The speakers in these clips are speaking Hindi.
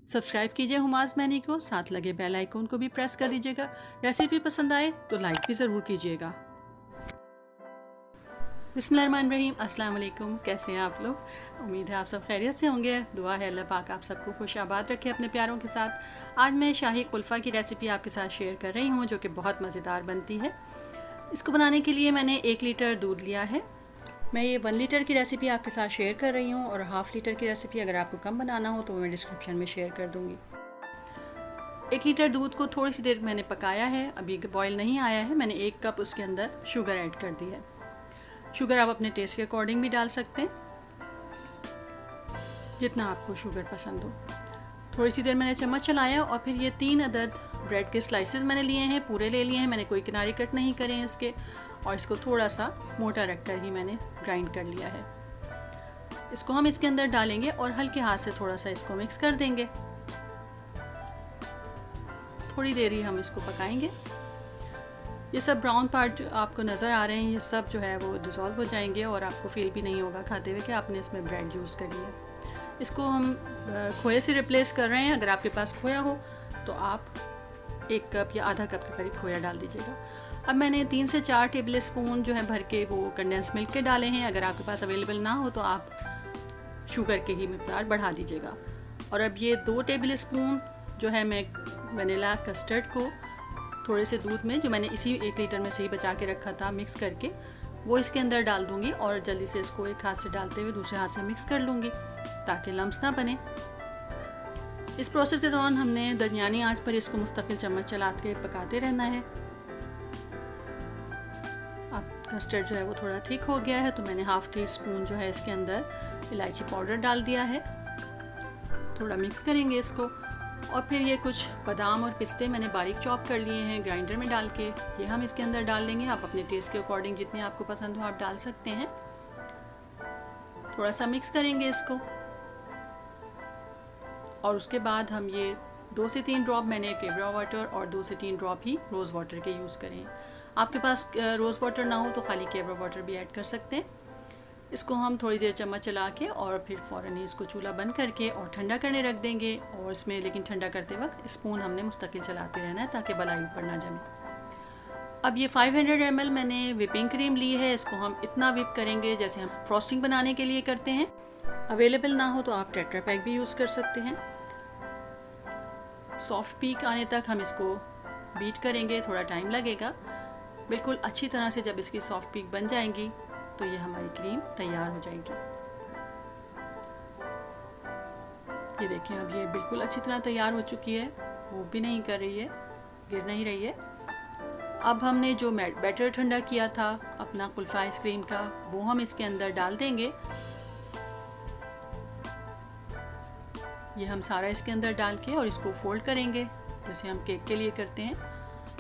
सब्सक्राइब कीजिए हुमास मैनी को, साथ लगे बेल आइकन को भी प्रेस कर दीजिएगा। रेसिपी पसंद आए तो लाइक भी ज़रूर कीजिएगा। बिस्मिल्लाहिर्रहमानिर्रहीम, अस्सलाम वालेकुम। कैसे हैं आप लोग? उम्मीद है आप सब खैरियत से होंगे। दुआ है अल्लाह पाक आप सबको खुश आबाद रखे अपने प्यारों के साथ। आज मैं शाही कुल्फ़ा की रेसिपी आपके साथ शेयर कर रही हूँ, जो कि बहुत मज़ेदार बनती है। इसको बनाने के लिए मैंने 1 लीटर दूध लिया है। मैं ये 1 लीटर की रेसिपी आपके साथ शेयर कर रही हूँ, और हाफ़ लीटर की रेसिपी अगर आपको कम बनाना हो तो मैं डिस्क्रिप्शन में शेयर कर दूँगी। 1 लीटर दूध को थोड़ी सी देर मैंने पकाया है, अभी बॉयल नहीं आया है। मैंने 1 कप उसके अंदर शुगर ऐड कर दी है। शुगर आप अपने टेस्ट के अकॉर्डिंग भी डाल सकते हैं, जितना आपको शुगर पसंद हो। थोड़ी सी देर मैंने चम्मच चलाया, और फिर ये 3 अदद ब्रेड के स्लाइसेस मैंने लिए हैं, पूरे ले लिए हैं। मैंने कोई किनारे कट नहीं करे हैं इसके, और इसको थोड़ा सा मोटा रखकर ही मैंने ग्राइंड कर लिया है। इसको हम इसके अंदर डालेंगे और हल्के हाथ से थोड़ा सा इसको मिक्स कर देंगे। थोड़ी देर ही हम इसको पकाएंगे। ये सब ब्राउन पार्ट जो आपको नज़र आ रहे हैं, ये सब जो है वो डिज़ोल्व हो जाएंगे, और आपको फील भी नहीं होगा खाते हुए कि आपने इसमें ब्रेड यूज़ करी है। इसको हम खोए से रिप्लेस कर रहे हैं। अगर आपके पास खोया हो तो आप 1 कप या आधा कप के करीब खोया डाल दीजिएगा। अब मैंने 3 से 4 टेबल स्पून जो है भर के वो कंडेंस मिल्क के डाले हैं। अगर आपके पास अवेलेबल ना हो तो आप शुगर के ही मिक़दार बढ़ा दीजिएगा। और अब ये 2 टेबल स्पून जो है मैं वनीला कस्टर्ड को थोड़े से दूध में, जो मैंने इसी 1 लीटर में से ही बचा के रखा था, मिक्स करके वो इसके अंदर डाल दूंगी, और जल्दी से इसको एक हाथ से डालते हुए दूसरे हाथ से मिक्स कर लूँगी ताकि लम्स ना बने। इस प्रोसेस के दौरान हमने दरमियानी आंच पर इसको मुस्तकिल चम्मच चला के पकाते रहना है। अब कस्टर्ड जो है वो थोड़ा थिक हो गया है, तो मैंने हाफ़ टी स्पून जो है इसके अंदर इलायची पाउडर डाल दिया है। थोड़ा मिक्स करेंगे इसको, और फिर ये कुछ बादाम और पिस्ते मैंने बारीक चॉप कर लिए हैं ग्राइंडर में डाल के, ये हम इसके अंदर डाल देंगे। आप अपने टेस्ट के अकॉर्डिंग जितने आपको पसंद हो आप डाल सकते हैं। थोड़ा सा मिक्स करेंगे इसको, और उसके बाद हम ये 2 से 3 ड्रॉप मैंने केवड़ा वाटर और 2 से 3 ड्रॉप ही रोज़ वाटर के यूज़ करें। आपके पास रोज़ वाटर ना हो तो खाली केवड़ा वाटर भी ऐड कर सकते हैं। इसको हम थोड़ी देर चम्मच चला के और फिर फ़ौरन ही इसको चूल्हा बंद करके और ठंडा करने रख देंगे। और इसमें लेकिन ठंडा करते वक्त स्पून हमने मुस्तकिल चलाते रहना है ताकि मलाई ऊपर ना जमे। अब ये 500 ml मैंने विपिंग क्रीम ली है। इसको हम इतना विप करेंगे जैसे हम फ्रॉस्टिंग बनाने के लिए करते हैं। अवेलेबल ना हो तो आप टेट्रा पैक भी यूज़ कर सकते हैं। सॉफ्ट पीक आने तक हम इसको बीट करेंगे, थोड़ा टाइम लगेगा। बिल्कुल अच्छी तरह से जब इसकी सॉफ्ट पीक बन जाएंगी तो ये हमारी क्रीम तैयार हो जाएगी। ये देखें, अब ये बिल्कुल अच्छी तरह तैयार हो चुकी है, वो भी नहीं कर रही है, गिर नहीं रही है। अब हमने जो बैटर ठंडा किया था अपना कुल्फ़ा आइसक्रीम का, वो हम इसके अंदर डाल देंगे। ये हम सारा इसके अंदर डाल के और इसको फोल्ड करेंगे जैसे हम केक के लिए करते हैं,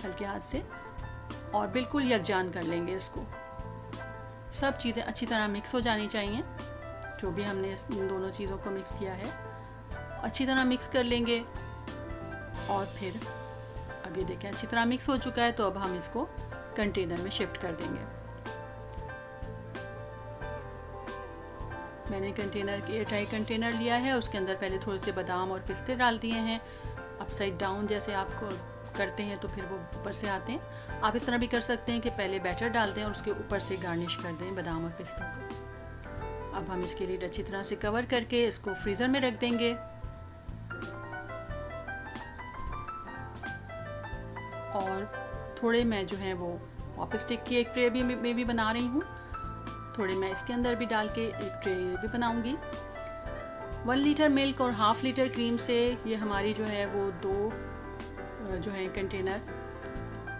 हल्के हाथ से, और बिल्कुल यकजान कर लेंगे इसको। सब चीज़ें अच्छी तरह मिक्स हो जानी चाहिए। जो भी हमने इन दोनों चीज़ों को मिक्स किया है अच्छी तरह मिक्स कर लेंगे। और फिर अब ये देखें अच्छी तरह मिक्स हो चुका है, तो अब हम इसको कंटेनर में शिफ्ट कर देंगे। मैंने कंटेनर एयरटाइट कंटेनर लिया है, उसके अंदर पहले थोड़े से बादाम और पिस्ते डाल दिए हैं। अपसाइड डाउन जैसे आपको करते हैं तो फिर वो ऊपर से आते हैं। आप इस तरह भी कर सकते हैं कि पहले बैटर डाल दें और उसके ऊपर से गार्निश कर दें बादाम और पिस्तों को। अब हम इसके लिए अच्छी तरह से कवर करके इसको फ्रीज़र में रख देंगे। और थोड़े मैं जो है वो पॉप स्टिक की एक ट्रे में भी बना रही हूँ। थोड़े मैं इसके अंदर भी डाल के एक ट्रे भी बनाऊँगी। 1 लीटर मिल्क और हाफ़ लीटर क्रीम से ये हमारी जो है वो 2 जो है कंटेनर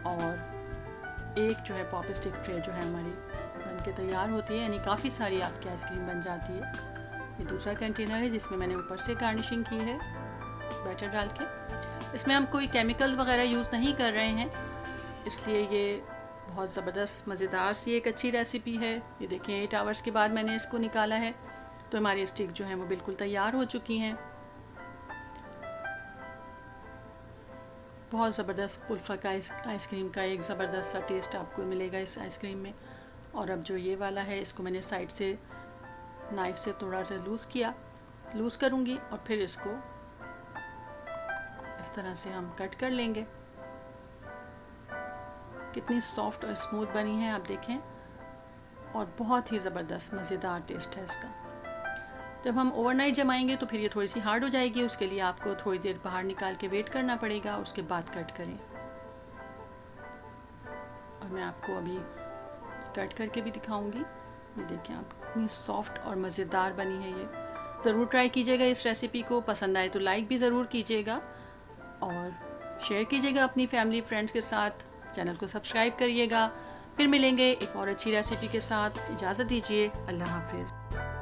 और एक जो है पॉप स्टिक ट्रे जो है हमारी बन के तैयार होती है, यानी काफ़ी सारी आपकी आइसक्रीम बन जाती है। ये दूसरा कंटेनर है जिसमें मैंने ऊपर से गार्निशिंग की है बैटर डाल के। इसमें हम कोई केमिकल वगैरह यूज़ नहीं कर रहे हैं, इसलिए ये बहुत ज़बरदस्त मज़ेदार सी एक अच्छी रेसिपी है। ये देखें 8 आवर्स के बाद मैंने इसको निकाला है, तो हमारी स्टिक जो है वो बिल्कुल तैयार हो चुकी हैं। बहुत ज़बरदस्त कुल्फ़ा का आइसक्रीम का एक ज़बरदस्त सा टेस्ट आपको मिलेगा इस आइसक्रीम में। और अब जो ये वाला है इसको मैंने साइड से नाइफ़ से थोड़ा सा लूज़ करूँगी और फिर इसको इस तरह से हम कट कर लेंगे। कितनी सॉफ्ट और स्मूथ बनी है आप देखें, और बहुत ही ज़बरदस्त मज़ेदार टेस्ट है इसका। जब हम ओवरनाइट जमाएंगे तो फिर ये थोड़ी सी हार्ड हो जाएगी, उसके लिए आपको थोड़ी देर बाहर निकाल के वेट करना पड़ेगा, उसके बाद कट करें। और मैं आपको अभी कट करके भी दिखाऊंगी। ये देखें आप, इतनी सॉफ्ट और मज़ेदार बनी है ये। ज़रूर ट्राई कीजिएगा इस रेसिपी को, पसंद आए तो लाइक भी ज़रूर कीजिएगा और शेयर कीजिएगा अपनी फैमिली फ्रेंड्स के साथ। चैनल को सब्सक्राइब करिएगा। फिर मिलेंगे एक और अच्छी रेसिपी के साथ। इजाज़त दीजिए, अल्लाह हाफिज़।